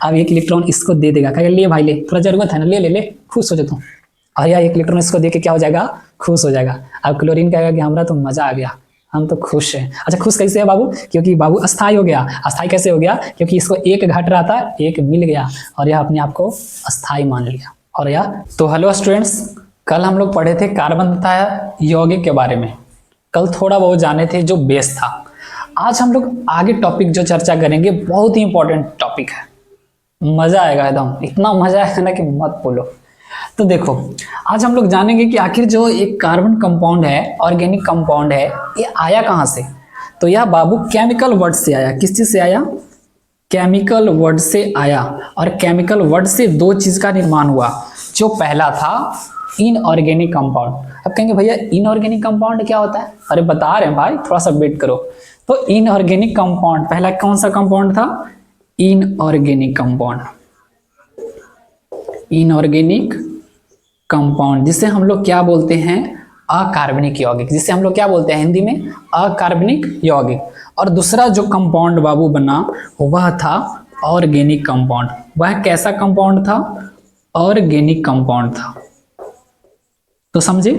अब एक इलेक्ट्रॉन इसको दे देगा, कहेगा ले भाई ले, थोड़ा जरूरत है ना, ले ले ले, खुश हो जाता हूँ। और यह एक इलेक्ट्रॉन इसको दे के क्या हो जाएगा, खुश हो जाएगा। अब क्लोरीन कहेगा कि हमारा तो मजा आ गया, हम तो खुश हैं। अच्छा खुश कैसे है बाबू, क्योंकि बाबू अस्थाई हो गया। अस्थाई कैसे हो गया, क्योंकि इसको एक घट रहा था, एक मिल गया और यह अपने आप को अस्थाई मान लिया। और यह तो हेलो स्टूडेंट्स, कल हम लोग पढ़े थे कार्बन तथा यौगिक के बारे में, कल थोड़ा बहुत जाने थे जो बेस था। आज हम लोग आगे टॉपिक जो चर्चा करेंगे बहुत ही इंपॉर्टेंट टॉपिक है, मजा आएगा एकदम, इतना मजा आएगा ना कि मत बोलो। तो देखो आज हम लोग जानेंगे कि आखिर जो एक कार्बन कंपाउंड है, ऑर्गेनिक कंपाउंड है, ये आया कहाँ से। तो यह बाबू केमिकल वर्ड से आया। किस चीज से आया, केमिकल वर्ड से आया। और केमिकल वर्ड से दो चीज का निर्माण हुआ। जो पहला था इनऑर्गेनिक कंपाउंड। अब कहेंगे भैया इनऑर्गेनिक कंपाउंड क्या होता है, अरे बता रहे हैं भाई, थोड़ा सा वेट करो। तो इनऑर्गेनिक कंपाउंड पहला कौन सा कंपाउंड था, इनऑर्गेनिक कंपाउंड। इनऑर्गेनिक कंपाउंड जिसे हम लोग क्या बोलते हैं, अकार्बनिक यौगिक, जिसे हम लोग क्या बोलते हैं हिंदी में, अकार्बनिक यौगिक। और दूसरा जो कंपाउंड बाबू बना वह था ऑर्गेनिक कंपाउंड। वह कैसा कंपाउंड था, ऑर्गेनिक कंपाउंड था। तो समझे,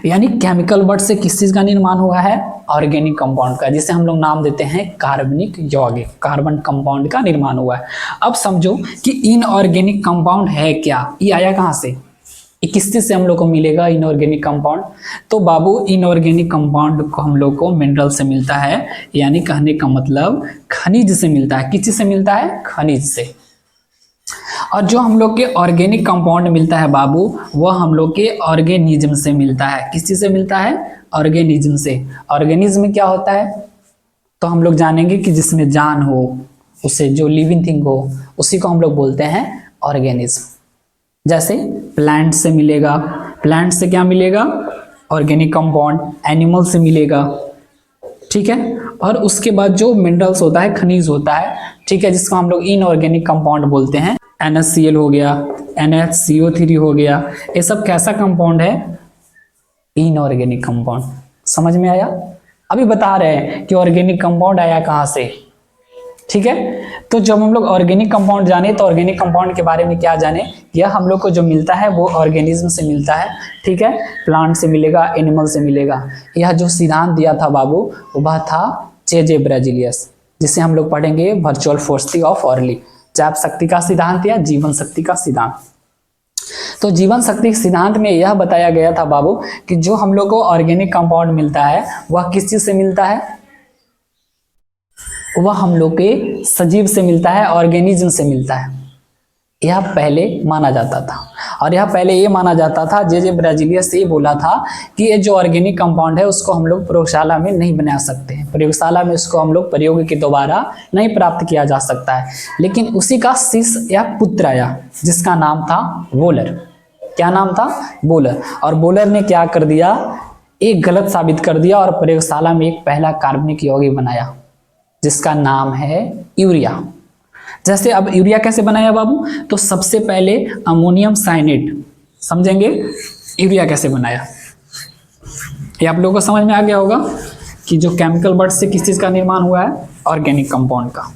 यानी केमिकल वर्ड से किस चीज का निर्माण हुआ है, ऑर्गेनिक कंपाउंड का, जिसे हम लोग नाम देते हैं कार्बनिक यौगिक, कार्बन कंपाउंड का निर्माण हुआ है। अब समझो कि इनऑर्गेनिक कंपाउंड है क्या, ये आया कहाँ से, किस चीज से हम लोग को मिलेगा इनऑर्गेनिक कंपाउंड। तो बाबू इनऑर्गेनिक कंपाउंड को हम लोग को मिनरल से मिलता है, यानी कहने का मतलब खनिज से मिलता है। किस चीज से मिलता है, खनिज से। और जो हम लोग के ऑर्गेनिक कंपाउंड मिलता है बाबू, वह हम लोग के ऑर्गेनिज्म से मिलता है। किस चीज से मिलता है, ऑर्गेनिज्म से। ऑर्गेनिज्म क्या होता है, तो हम लोग जानेंगे कि जिसमें जान हो, उसे जो लिविंग थिंग हो, उसी को हम लोग बोलते हैं ऑर्गेनिज्म। जैसे प्लांट से मिलेगा, प्लांट से क्या मिलेगा, ऑर्गेनिक कंपाउंड। एनिमल से मिलेगा, ठीक है। और उसके बाद जो मिनरल्स होता है, खनिज होता है, ठीक है, जिसको हम लोग इनऑर्गेनिक कंपाउंड बोलते हैं। NaCl हो गया, NaCO3 हो गया, ये सब कैसा कंपाउंड है, इनऑर्गेनिक कंपाउंड। समझ में आया। अभी बता रहे हैं कि ऑर्गेनिक कंपाउंड आया कहाँ से, ठीक है। तो जब हम लोग ऑर्गेनिक कंपाउंड जाने, तो ऑर्गेनिक कंपाउंड के बारे में क्या जाने, यह हम लोग को जो मिलता है वो ऑर्गेनिज्म से मिलता है, ठीक है। प्लांट से मिलेगा, एनिमल से मिलेगा। यह जो सिद्धांत दिया था बाबू, वह था J.J. बेरेजिलियस, जिसे हम लोग पढ़ेंगे वर्चुअल फोर्स ऑफ अर्ली। जैव शक्ति का सिद्धांत या जीवन शक्ति का सिद्धांत। तो जीवन शक्ति सिद्धांत में यह बताया गया था बाबू कि जो हम लोग को ऑर्गेनिक कंपाउंड मिलता है वह किस चीज से मिलता है, वह हम लोग के सजीव से मिलता है, ऑर्गेनिज्म से मिलता है। यह पहले माना जाता था। और यह पहले ये माना जाता था, J.J. बेरेजिलियस ये बोला था कि ये जो ऑर्गेनिक कंपाउंड है उसको हम लोग प्रयोगशाला में नहीं बना सकते हैं, प्रयोगशाला में उसको हम लोग प्रयोग के द्वारा नहीं प्राप्त किया जा सकता है। लेकिन उसी का शिष्य या पुत्र आया जिसका नाम था वोलर। क्या नाम था, वोलर। और वोलर ने क्या कर दिया, एक गलत साबित कर दिया और प्रयोगशाला में एक पहला कार्बनिक यौगिक बनाया जिसका नाम है यूरिया। जैसे अब यूरिया कैसे बनाया बाबू, तो सबसे पहले अमोनियम साइनेट, समझेंगे यूरिया कैसे बनाया। ये आप लोगों को समझ में आ गया होगा कि जो केमिकल वर्ड से किस चीज का निर्माण हुआ है, ऑर्गेनिक कंपाउंड का।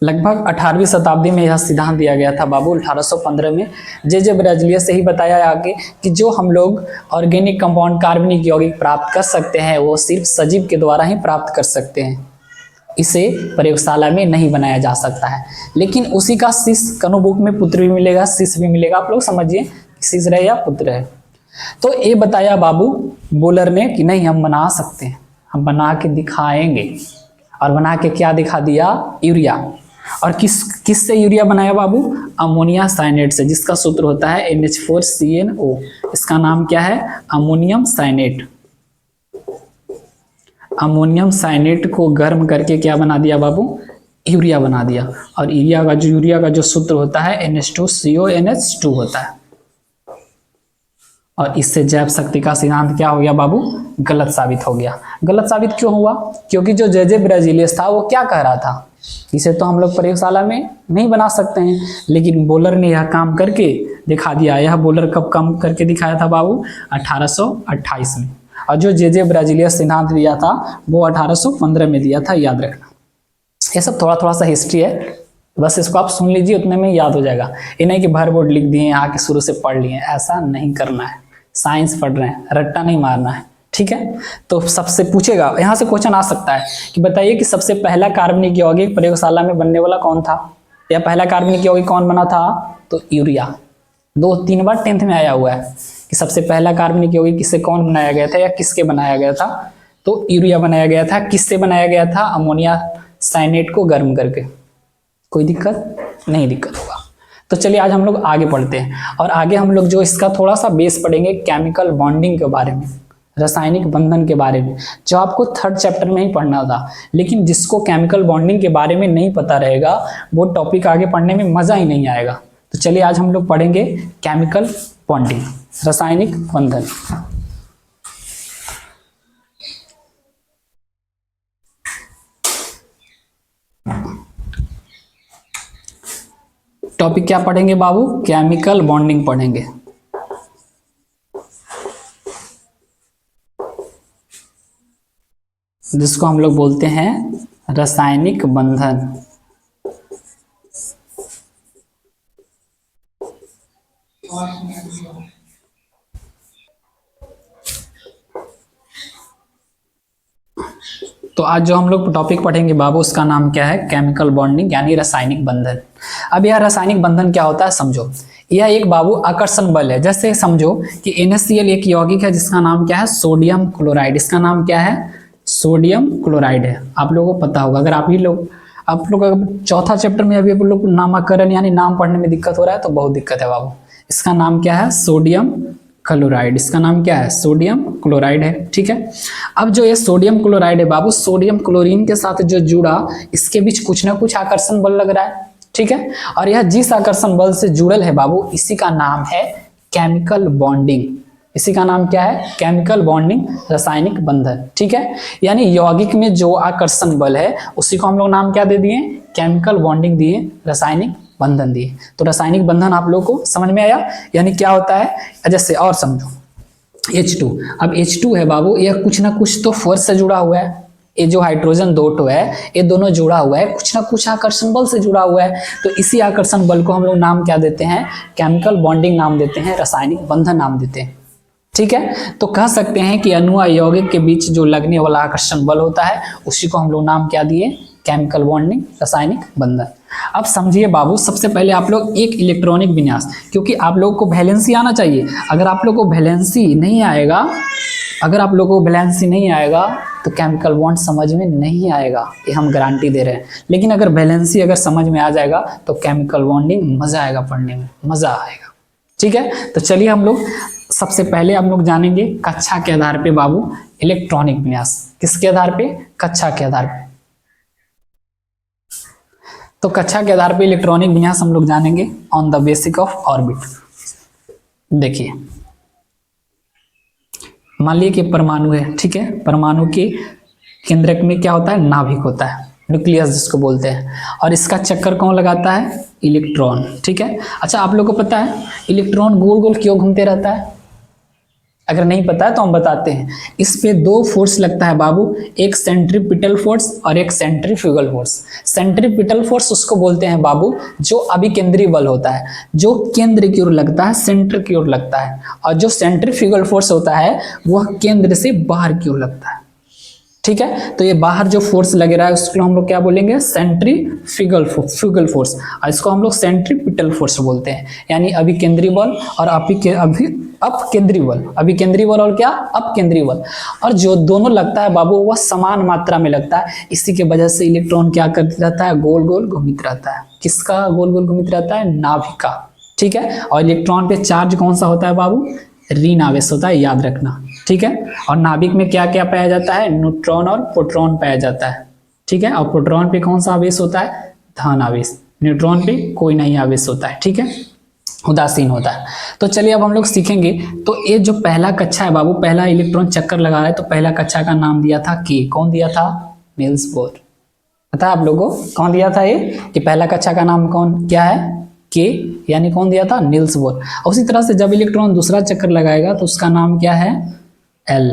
लगभग 18वीं शताब्दी में यह सिद्धांत दिया गया था बाबू। 1815 में J.J. बेरेजिलियस से ही बताया आगे कि जो हम लोग ऑर्गेनिक कंपाउंड कार्बनिक यौगिक प्राप्त कर सकते हैं वो सिर्फ सजीव के द्वारा ही प्राप्त कर सकते हैं, इसे प्रयोगशाला में नहीं बनाया जा सकता है। लेकिन उसी का शिष्य, कनो बुक में पुत्र भी मिलेगा, शिष्य भी मिलेगा, आप लोग समझिए शिष्य है या पुत्र है। तो ये बताया बाबू वोलर ने कि नहीं हम बना सकते हैं, हम बना के दिखाएंगे। और बना के क्या दिखा दिया, यूरिया। और किस से यूरिया बनाया बाबू, अमोनिया साइनेट से, जिसका सूत्र होता है NH4CnO। इसका नाम क्या है, अमोनियम साइनेट। अमोनियम साइनेट को गर्म करके क्या बना दिया बाबू, यूरिया बना दिया। और यूरिया का जो सूत्र होता है NH2CONH2 होता है। और इससे जैव शक्ति का सिद्धांत क्या हो गया बाबू, गलत साबित हो गया। गलत साबित क्यों हुआ, क्योंकि जो J.J. बेरेजिलियस था वो क्या कह रहा था, इसे तो हम लोग प्रयोगशाला में नहीं बना सकते हैं, लेकिन बोलर ने यह काम करके दिखा दिया। यह बोलर कब काम करके दिखाया था बाबू? 1828 में। और जो जे ब्राजीलिया सिद्धांत दिया था वो 1815 में दिया था, याद रखना। ये सब थोड़ा थोड़ा सा हिस्ट्री है, बस इसको आप सुन लीजिए, उतने में याद हो जाएगा। ये नहीं कि भर बोर्ड लिख दिए यहाँ के शुरू से पढ़ लिए, ऐसा नहीं करना है। साइंस पढ़ रहे हैं, रट्टा नहीं मारना है, ठीक है। तो सबसे पूछेगा, यहाँ से क्वेश्चन आ सकता है कि बताइए कि सबसे पहला कार्बनिक यौगिक प्रयोगशाला में बनने वाला कौन था, या पहला कार्बनिक यौगिक कौन बना था? तो यूरिया। 2-3 बार 10th में आया हुआ है कि सबसे पहला कार्बनिक यौगिक किससे कौन बनाया गया था या किसके बनाया गया था? तो यूरिया बनाया गया था। किससे बनाया गया था? अमोनिया साइनेट को गर्म करके। कोई दिक्कत नहीं? दिक्कत होगा। तो चलिए आज हम लोग आगे पढ़ते हैं, और आगे हम लोग जो इसका थोड़ा सा बेस पढ़ेंगे केमिकल बॉन्डिंग के बारे में, रासायनिक बंधन के बारे में, जो आपको 3rd चैप्टर में ही पढ़ना था। लेकिन जिसको केमिकल बॉन्डिंग के बारे में नहीं पता रहेगा वो टॉपिक आगे पढ़ने में मजा ही नहीं आएगा। तो चलिए आज हम लोग पढ़ेंगे केमिकल बॉन्डिंग, रासायनिक बंधन। टॉपिक क्या पढ़ेंगे बाबू? केमिकल बॉन्डिंग पढ़ेंगे। जिसको हम लोग बोलते हैं रासायनिक बंधन। तो आज जो हम लोग टॉपिक पढ़ेंगे बाबू, उसका नाम क्या है? केमिकल बॉन्डिंग, यानी रासायनिक बंधन। अब यह रासायनिक बंधन क्या होता है समझो। यह एक बाबू आकर्षण बल है। जैसे समझो कि NaCl एक यौगिक है जिसका नाम क्या है? Sodium chloride. इसका नाम क्या है? सोडियम क्लोराइड है। आप लोगों को पता होगा। अगर आप लोग अगर 4था चैप्टर में अभी आप लोग नामकरण यानी नाम पढ़ने में दिक्कत हो रहा है तो बहुत दिक्कत है बाबू। इसका नाम क्या है? Sodium chloride. इसका नाम क्या है? सोडियम क्लोराइड है, ठीक है। अब जो ये सोडियम क्लोराइड है बाबू, सोडियम क्लोरीन के साथ जो जुड़ा, इसके बीच कुछ ना कुछ आकर्षण बल लग रहा है, ठीक है। और यह जिस आकर्षण बल से जुड़ल है बाबू, इसी का नाम है केमिकल बॉन्डिंग। इसी का नाम क्या है? केमिकल बॉन्डिंग, रासायनिक बंधन, ठीक है। यानी यौगिक में जो आकर्षण बल है उसी को हम लोग नाम क्या दे दिए? केमिकल बॉन्डिंग दिए, रासायनिक बंधन दिए। तो रासायनिक बंधन आप लोगों को समझ में आया? यानी क्या होता है, जैसे और समझो H2। अब H2 है बाबू, यह कुछ ना कुछ तो फोर्स से जुड़ा हुआ है। ये जो हाइड्रोजन 2 है, ये दोनों जुड़ा हुआ है, कुछ ना कुछ आकर्षण बल से जुड़ा हुआ है। तो इसी आकर्षण बल को हम लोग नाम क्या देते हैं? केमिकल बॉन्डिंग नाम देते हैं, रासायनिक बंधन नाम देते हैं, ठीक है। तो कह सकते हैं कि अणु और यौगिक के बीच जो लगने वाला आकर्षण बल होता है उसी को हम लोग नाम क्या दिए? केमिकल बॉन्डिंग, रासायनिक बंधन। अब समझिए बाबू, सबसे पहले आप लोग एक इलेक्ट्रॉनिक विन्यास, क्योंकि आप लोगों को वैलेंसी आना चाहिए। अगर आप लोगों को वैलेंसी नहीं आएगा, तो केमिकल बॉन्ड समझ में नहीं आएगा, ये हम गारंटी दे रहे हैं। लेकिन अगर वैलेंसी अगर समझ में आ जाएगा तो केमिकल बॉन्डिंग मजा आएगा, पढ़ने में मजा आएगा, ठीक है। तो चलिए हम लोग सबसे पहले हम लोग जानेंगे कक्षा के आधार पे बाबू इलेक्ट्रॉनिक विन्यास। किसके आधार पे? कक्षा के आधार पे। तो कक्षा के आधार पे इलेक्ट्रॉनिक विन्यास हम लोग जानेंगे on the basic of orbit. देखिए, मान लीजिए कि परमाणु है, ठीक है। परमाणु के केंद्रक में क्या होता है? नाभिक होता है, न्यूक्लियस जिसको बोलते हैं। और इसका चक्कर कौन लगाता है? इलेक्ट्रॉन, ठीक है। अच्छा, आप लोगों को पता है इलेक्ट्रॉन गोल गोल क्यों घूमते रहता है? अगर नहीं पता है तो हम बताते हैं। इस पे 2 फोर्स लगता है बाबू, एक सेंट्रीपिटल फोर्स और एक सेंट्रीफ्यूगल फोर्स। सेंट्रीपिटल फोर्स उसको बोलते हैं बाबू जो अभिकेंद्री बल होता है, जो केंद्र की ओर लगता है, सेंटर की ओर लगता है। और जो सेंट्रीफ्यूगल फोर्स होता है वह केंद्र से बाहर की ओर लगता है, ठीक है। तो ये बाहर जो फोर्स लगे रहा है उसको हम लोग क्या बोलेंगे? Centrifugal force. और इसको हम लोग सेंट्रीपिटल फोर्स बोलते हैं, यानी अभिकेंद्री बल और अपकेंद्री बल। अभिकेंद्री बल और क्या? अपकेंद्री बल। और जो दोनों लगता है बाबू वह समान मात्रा में लगता है। इसी के वजह से इलेक्ट्रॉन क्या करते रहता है? गोल गोल घूमित रहता है। किसका गोल गोल घूमित रहता है? नाभिक का, ठीक है। और इलेक्ट्रॉन पे चार्ज कौन सा होता है बाबू? ऋण आवेश होता है, याद रखना, ठीक है। और नाभिक में क्या क्या पाया जाता है? न्यूट्रॉन और प्रोटॉन पाया जाता है, ठीक है। और प्रोटॉन पे कौन सा आवेश होता है? धन आवेश। न्यूट्रॉन पे कोई नहीं आवेश होता है, ठीक है, उदासीन होता है। तो चलिए अब हम लोग सीखेंगे। तो ये जो पहला कक्षा है बाबू, पहला इलेक्ट्रॉन चक्कर लगा रहा है, तो पहला कक्षा का नाम दिया था के। कौन दिया था? Niels Bohr. पता है आप लोगों को कौन दिया था ये, कि पहला कक्षा का नाम कौन क्या है, के, यानी कौन दिया था, नील्स बोर। उसी तरह से जब इलेक्ट्रॉन दूसरा चक्कर लगाएगा तो उसका नाम क्या है, एल।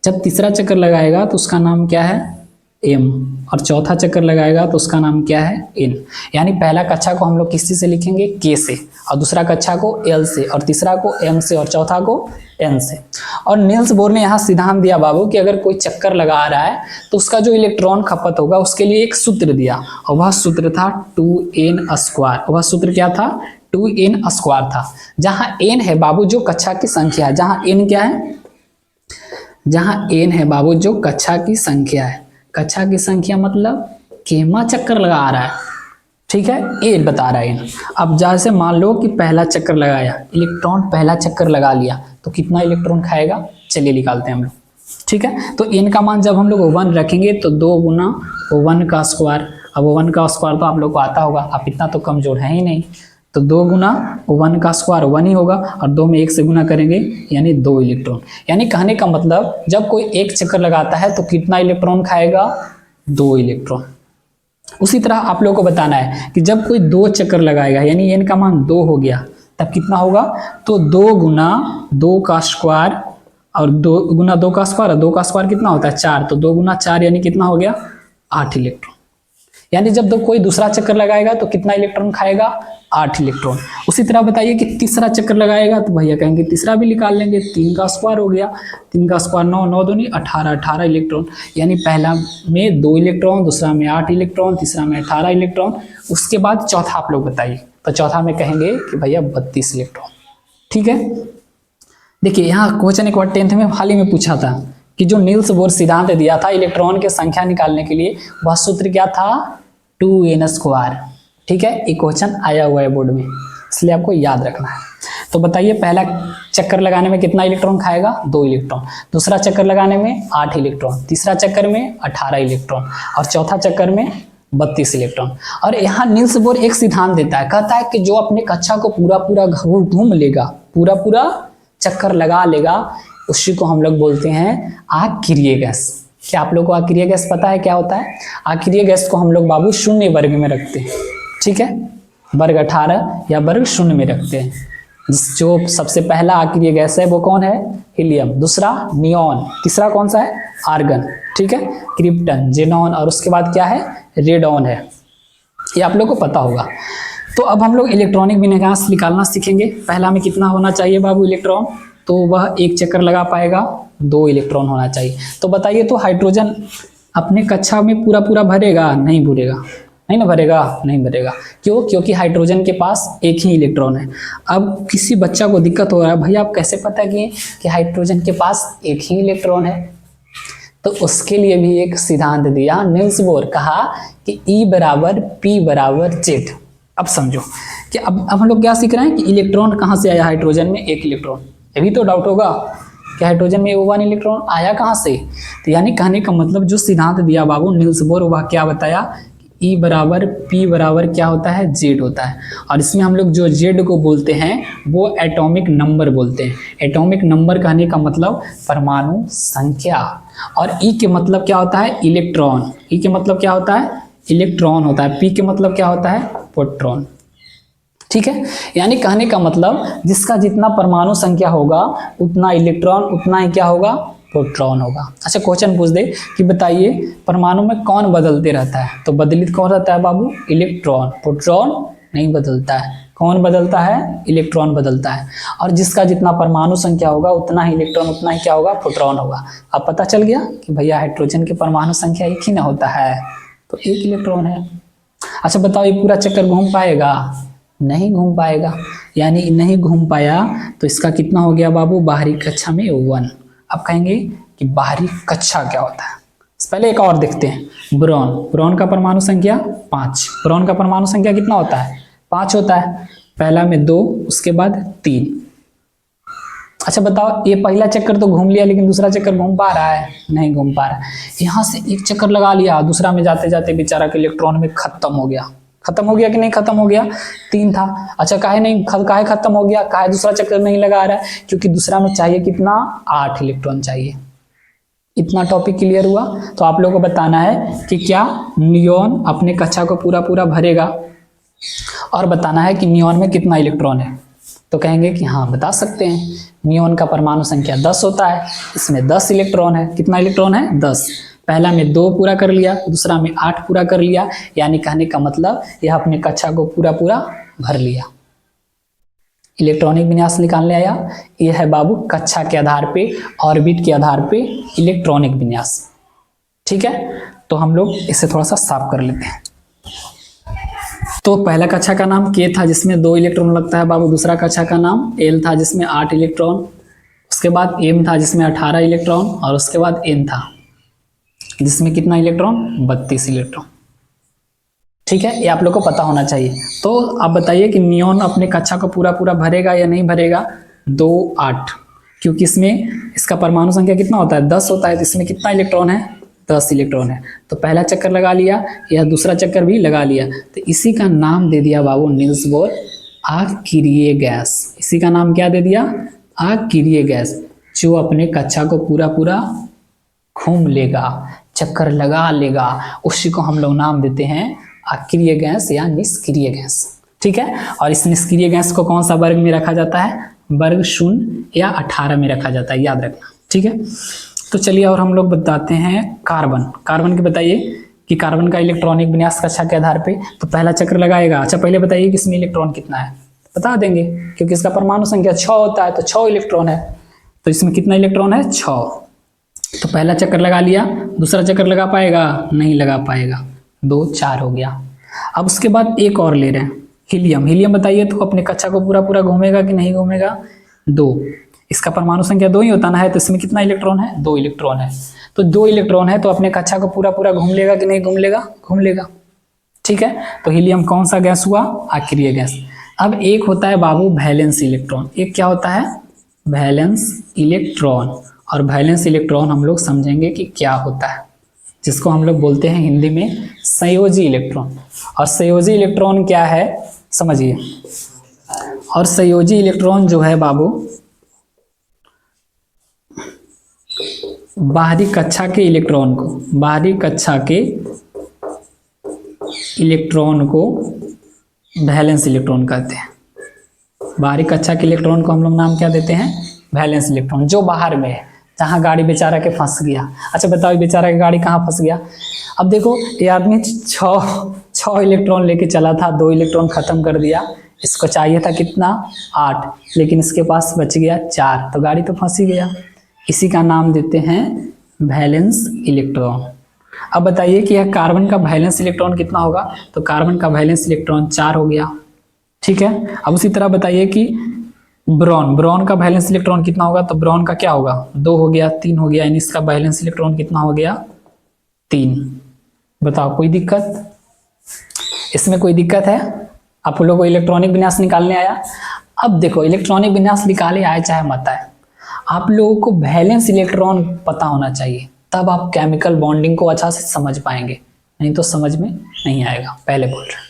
जब तीसरा चक्कर लगाएगा तो उसका नाम क्या है, एम। और चौथा चक्कर लगाएगा तो उसका नाम क्या है, एन। यानी पहला कक्षा को हम लोग किस से लिखेंगे, के से, और दूसरा कक्षा को एल से, और तीसरा को एम से, और चौथा को एन से। और नील्स बोर ने यहाँ सिद्धांत दिया बाबू कि अगर कोई चक्कर लगा रहा है तो उसका जो इलेक्ट्रॉन खपत होगा उसके लिए एक सूत्र दिया, और वह सूत्र था 2n²। वह सूत्र क्या था, 2n² था। जहाँ n है बाबू जो कक्षा की संख्या है, जहाँ n क्या है, जहाँ n है बाबू जो कक्षा की संख्या है, कक्षा की संख्या मतलब केमा चक्कर लगा रहा है, ठीक है, ए बता रहा है। अब जैसे मान लो कि पहला चक्कर लगाया, इलेक्ट्रॉन पहला चक्कर लगा लिया तो कितना इलेक्ट्रॉन खाएगा, चलिए निकालते हैं हम लोग, ठीक है। तो n का मान जब हम लोग 1 रखेंगे तो 2 गुना 1 का स्क्वायर। अब 1 का स्क्वायर तो आप लोग को आता होगा, आप इतना तो कमजोर है ही नहीं, तो 2 गुना 1 का स्क्वायर 1 ही होगा, और 2 में 1 से गुना करेंगे यानी 2 इलेक्ट्रॉन। यानी कहने का मतलब जब कोई एक चक्कर लगाता है तो कितना इलेक्ट्रॉन खाएगा, 2 इलेक्ट्रॉन। उसी तरह आप लोगों को बताना है कि जब कोई 2 चक्कर लगाएगा यानी n का मान 2 हो गया तब कितना होगा, तो 2 गुना 2 का स्क्वायर और 2 गुना 2 का स्क्वायर, 2 का स्क्वायर कितना होता है 4, तो 2 गुना 4 यानी कितना हो गया, 8 इलेक्ट्रॉन। यानी जब कोई दूसरा चक्कर लगाएगा तो कितना इलेक्ट्रॉन खाएगा, 8 इलेक्ट्रॉन। उसी तरह बताइए कि तीसरा चक्कर लगाएगा तो भैया कहेंगे तीसरा भी निकाल लेंगे, 3 का स्क्वायर हो गया, 3 का स्क्वायर 9, 9 दूनी 18, 18 इलेक्ट्रॉन। यानी पहला में 2 इलेक्ट्रॉन, दूसरा में 8 इलेक्ट्रॉन, तीसरा में 18 इलेक्ट्रॉन। उसके बाद चौथा आप लोग बताइए, तो चौथा में कहेंगे कि भैया 32 इलेक्ट्रॉन, ठीक है। देखिए यहाँ क्वेश्चन एक बार 10th में हाल ही में पूछा था कि जो नील्स बोर सिद्धांत दिया था इलेक्ट्रॉन की संख्या निकालने के लिए, वह सूत्र क्या था, 2n², ठीक है। ये क्वेश्चन आया हुआ है बोर्ड में, इसलिए आपको याद रखना है। तो बताइए पहला चक्कर लगाने में कितना इलेक्ट्रॉन खाएगा, 2 इलेक्ट्रॉन, दूसरा चक्कर लगाने में 8 इलेक्ट्रॉन, तीसरा चक्कर में 18 इलेक्ट्रॉन, और चौथा चक्कर में 32 इलेक्ट्रॉन। और यहाँ नील्स बोर एक सिद्धांत देता है, कहता है कि जो अपने कक्षा को पूरा पूरा घूम लेगा, पूरा पूरा चक्कर लगा लेगा, उसी को हम लोग बोलते हैं आकिरीय गैस। क्या आप लोग को आकिरीय गैस पता है क्या होता है? आकिरीय गैस को हम लोग बाबू शून्य वर्ग में रखते हैं, ठीक है, वर्ग 18 या वर्ग शून्य में रखते हैं। जो सबसे पहला आकिरीय गैस है वो कौन है, हीलियम, दूसरा नियॉन, तीसरा कौन सा है, आर्गन, ठीक है, क्रिप्टन, जेनॉन, और उसके बाद क्या है, रेडॉन है। ये आप लोग को पता होगा। तो अब हम लोग इलेक्ट्रॉनिक विन्यास निकालना सीखेंगे। पहला में कितना होना चाहिए बाबू इलेक्ट्रॉन, तो वह एक चक्कर लगा पाएगा, 2 इलेक्ट्रॉन होना चाहिए। तो बताइए तो हाइड्रोजन अपने कक्षा में पूरा पूरा भरेगा, नहीं भरेगा, नहीं ना भरेगा, नहीं भरेगा। क्यों? क्योंकि हाइड्रोजन के पास एक ही इलेक्ट्रॉन है। अब किसी बच्चा को दिक्कत हो रहा है, भैया आप कैसे पता किए कि हाइड्रोजन के पास एक ही इलेक्ट्रॉन है, तो उसके लिए भी एक सिद्धांत दिया नील्स बोर, कहा कि E बराबर P बराबर Z। अब समझो कि अब हम लोग क्या सीख रहे हैं कि इलेक्ट्रॉन कहाँ से आया हाइड्रोजन में, एक इलेक्ट्रॉन। अभी तो डाउट होगा कि हाइड्रोजन में 1 इलेक्ट्रॉन आया कहाँ से। तो यानी कहने का मतलब जो सिद्धांत दिया बाबू नील्स बोर, वह क्या बताया, E बराबर P बराबर क्या होता है, Z होता है। और इसमें हम लोग जो Z को बोलते हैं वो एटॉमिक नंबर बोलते हैं। एटॉमिक नंबर कहने का मतलब परमाणु संख्या, और E के मतलब क्या होता है, इलेक्ट्रॉन। E के मतलब क्या होता है, इलेक्ट्रॉन होता है। P के मतलब क्या होता है, प्रोटॉन, ठीक है। यानी कहने का मतलब जिसका जितना परमाणु संख्या होगा उतना इलेक्ट्रॉन, उतना ही क्या होगा, प्रोटॉन होगा। अच्छा क्वेश्चन पूछ दे कि बताइए परमाणु में कौन बदलते रहता है, तो बदलित कौन रहता है बाबू, इलेक्ट्रॉन। प्रोटॉन नहीं बदलता है। कौन बदलता है, इलेक्ट्रॉन बदलता है। और जिसका जितना परमाणु संख्या होगा उतना ही इलेक्ट्रॉन, उतना ही क्या होगा, प्रोटॉन होगा। अब पता चल गया कि भैया हाइड्रोजन की परमाणु संख्या एक ही ना होता है, तो एक इलेक्ट्रॉन है। अच्छा बताओ ये पूरा चक्कर घूम पाएगा, नहीं घूम पाएगा। यानी नहीं घूम पाया तो इसका कितना हो गया बाबू, बाहरी कक्षा में 1। अब कहेंगे कि बाहरी कक्षा क्या होता है, पहले एक और देखते हैं। ब्रोन, ब्रोन का परमाणु संख्या 5। ब्रोन का परमाणु संख्या कितना होता है, 5 होता है। पहला में 2, उसके बाद 3। अच्छा बताओ ये पहला चक्कर तो घूम लिया, लेकिन दूसरा चक्कर घूम पा रहा है, नहीं घूम पा रहा है। यहाँ से एक चक्कर लगा लिया, दूसरा में जाते जाते बेचारा के इलेक्ट्रॉन में खत्म हो गया। खत्म हो गया कि नहीं खत्म हो गया, 3 था। अच्छा काहे खत्म हो गया, काहे दूसरा चक्कर नहीं लगा रहा है, क्योंकि दूसरा में चाहिए कितना, 8 इलेक्ट्रॉन चाहिए। इतना टॉपिक क्लियर हुआ। तो आप लोगों को बताना है कि क्या नियॉन अपने कक्षा को पूरा पूरा भरेगा, और बताना है कि नियॉन में कितना इलेक्ट्रॉन है। तो कहेंगे कि हाँ बता सकते हैं, नियॉन का परमाणु संख्या 10 होता है, इसमें 10 इलेक्ट्रॉन है। कितना इलेक्ट्रॉन है? 10। पहला में 2 पूरा कर लिया, दूसरा में 8 पूरा कर लिया, यानी कहने का मतलब यह अपने कक्षा को पूरा पूरा भर लिया। इलेक्ट्रॉनिक विन्यास निकालने आया। यह है बाबू कक्षा के आधार पे, ऑर्बिट के आधार पे इलेक्ट्रॉनिक विन्यास। ठीक है, तो हम लोग इसे थोड़ा सा साफ कर लेते हैं। तो पहला कक्षा का नाम के था जिसमें 2 इलेक्ट्रॉन लगता है बाबू। दूसरा कक्षा का नाम एल था जिसमें 8 इलेक्ट्रॉन। उसके बाद एम था जिसमें 18 इलेक्ट्रॉन, और उसके बाद एन था जिसमें कितना इलेक्ट्रॉन? 32 इलेक्ट्रॉन। ठीक है, ये आप लोग को पता होना चाहिए। तो आप बताइए कि नियॉन अपने कक्षा को पूरा पूरा भरेगा या नहीं भरेगा? 2, 8, क्योंकि इसमें इसका परमाणु संख्या कितना होता है? 10 होता है। तो इसमें कितना इलेक्ट्रॉन है? 10 इलेक्ट्रॉन है। तो पहला चक्कर लगा लिया, या दूसरा चक्कर भी लगा लिया। तो इसी का नाम दे दिया बाबू नील्स बोर अकिरीय गैस। इसी का नाम क्या दे दिया? अकिरीय गैस, जो अपने कक्षा को पूरा पूरा घूम लेगा, चक्कर लगा लेगा, उसी को हम लोग नाम देते हैं अक्रिय गैस या निष्क्रिय गैस। ठीक है, और इस निष्क्रिय गैस को कौन सा वर्ग में रखा जाता है? वर्ग 0 या 18 में रखा जाता है, याद रखना। ठीक है, तो चलिए और हम लोग बताते हैं कार्बन। कार्बन के बताइए कि कार्बन का इलेक्ट्रॉनिक विन्यास कक्षा के आधार पे। तो पहला चक्र लगाएगा। अच्छा, पहले बताइए कि इसमें इलेक्ट्रॉन कितना है? बता देंगे, क्योंकि इसका परमाणु संख्या 6 होता है, तो 6 इलेक्ट्रॉन है। तो इसमें कितना इलेक्ट्रॉन है? 6। तो पहला चक्कर लगा लिया, दूसरा चक्कर लगा पाएगा? नहीं लगा पाएगा। 2, 4 हो गया। अब उसके बाद एक और ले रहे हैं, हीलियम। हीलियम बताइए तो अपने कक्षा को पूरा पूरा घूमेगा कि नहीं घूमेगा? 2। इसका परमाणु संख्या 2 ही होता ना है, तो इसमें कितना इलेक्ट्रॉन है? 2 इलेक्ट्रॉन है। तो 2 इलेक्ट्रॉन है, तो अपने कक्षा को पूरा पूरा घूम लेगा कि नहीं घूम लेगा? घूम लेगा। ठीक है, तो हीलियम कौन सा गैस हुआ? अक्रिय गैस। अब एक होता है बाबू वैलेंस इलेक्ट्रॉन। एक क्या होता है? Valence electron. और वैलेंस इलेक्ट्रॉन हम लोग समझेंगे कि क्या होता है, जिसको हम लोग बोलते हैं हिंदी में संयोजी इलेक्ट्रॉन। और संयोजी इलेक्ट्रॉन क्या है समझिए। और संयोजी इलेक्ट्रॉन जो है बाबू, बाहरी कक्षा के इलेक्ट्रॉन को, बाहरी कक्षा के इलेक्ट्रॉन को वैलेंस इलेक्ट्रॉन कहते हैं। बाहरी कक्षा के इलेक्ट्रॉन को हम लोग नाम क्या देते हैं? Valence electron. जो बाहर में है, जहाँ गाड़ी बेचारा के फंस गया। अच्छा बताओ, बेचारा की गाड़ी कहाँ फंस गया? अब देखो, ये आदमी 6 इलेक्ट्रॉन लेके चला था, 2 इलेक्ट्रॉन खत्म कर दिया। इसको चाहिए था कितना? 8, लेकिन इसके पास बच गया 4, तो गाड़ी तो फंस ही गया। इसी का नाम देते हैं वैलेंस इलेक्ट्रॉन। अब बताइए कि यह कार्बन का वैलेंस इलेक्ट्रॉन कितना होगा? तो कार्बन का वैलेंस इलेक्ट्रॉन 4 हो गया। ठीक है, अब उसी तरह बताइए कि ब्रोन का वैलेंस इलेक्ट्रॉन कितना होगा? तो ब्रोन का क्या होगा? 2 हो गया, 3 हो गया, यानी इसका वैलेंस इलेक्ट्रॉन कितना हो गया? 3। बताओ कोई दिक्कत? इसमें कोई दिक्कत है? आप लोगों को इलेक्ट्रॉनिक विन्यास निकालने आया। अब देखो, इलेक्ट्रॉनिक विन्यास निकाले आए चाहे मत आए, आप लोगों को वैलेंस इलेक्ट्रॉन पता होना चाहिए, तब आप केमिकल बॉन्डिंग को अच्छा से समझ पाएंगे, नहीं तो समझ में नहीं आएगा। पहले बोल रहे हैं।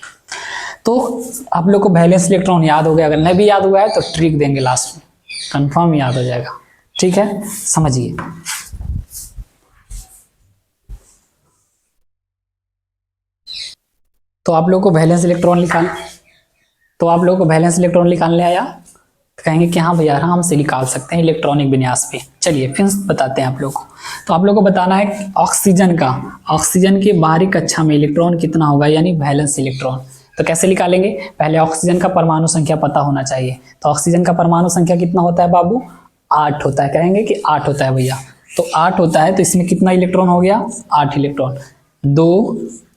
तो आप लोग को वैलेंस इलेक्ट्रॉन याद हो गया। अगर नहीं भी याद हुआ है तो ट्रिक देंगे लास्ट में, कंफर्म याद हो जाएगा। ठीक है, समझिए। तो आप लोग को वैलेंस इलेक्ट्रॉन निकालने आया, तो कहेंगे कि हाँ भैया आराम से निकाल सकते हैं इलेक्ट्रॉनिक विन्यास पे। चलिए फिर बताते हैं आप लोग को। तो आप लोग को बताना है कि ऑक्सीजन के बाहरी कक्षा में इलेक्ट्रॉन कितना होगा, यानी वैलेंस इलेक्ट्रॉन। तो कैसे निकालेंगे? पहले ऑक्सीजन का परमाणु संख्या पता होना चाहिए। तो ऑक्सीजन का परमाणु संख्या कितना होता है बाबू? 8 होता है। कहेंगे कि 8 होता है भैया, तो 8 होता है, तो इसमें कितना इलेक्ट्रॉन हो गया? 8 इलेक्ट्रॉन। 2,